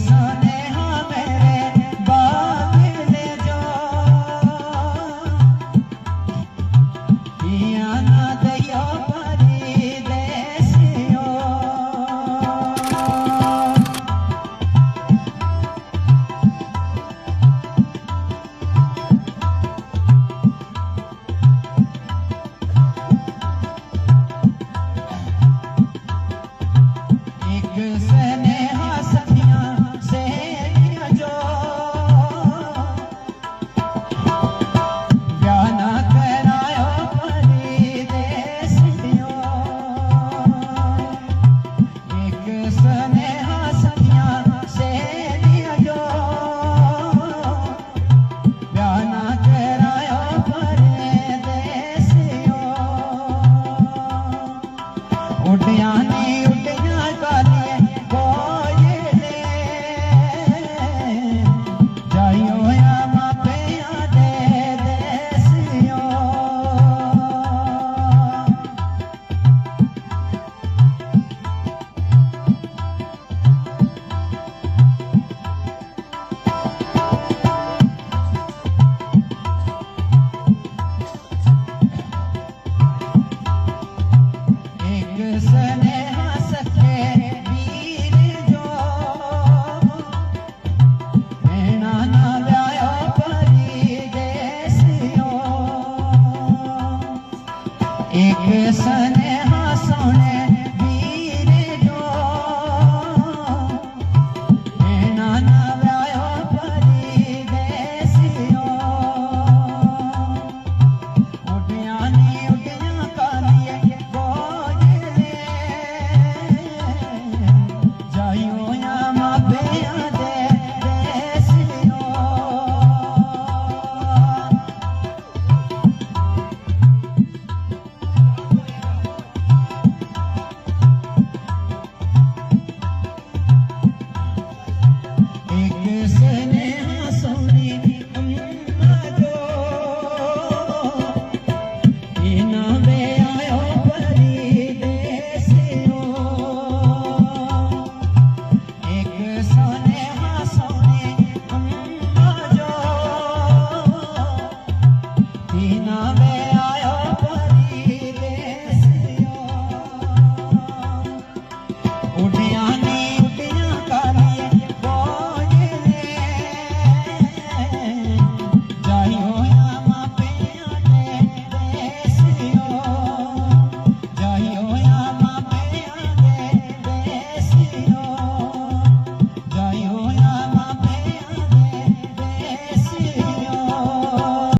सोने हाँ मेरे बाग ले जो पिया ना दयो परदेसियो एक स्नेहा सखियां से जो ब्याह ना करायो परदेसियो एक स्नेहा सखियां से जो ब्याह ना करायो परदेसियो उड्या नी उड्या कालिए कोयले जायो या मापिया दे देसियो एक स्नेहा सखे वीर जो भेणा ना व्यायो परदेसियो एक स्नेहा सोने वीर जो भेणा ना व्यायो परदेसियो उड्या नी उड्या कालिए कोयले जायो या मापिया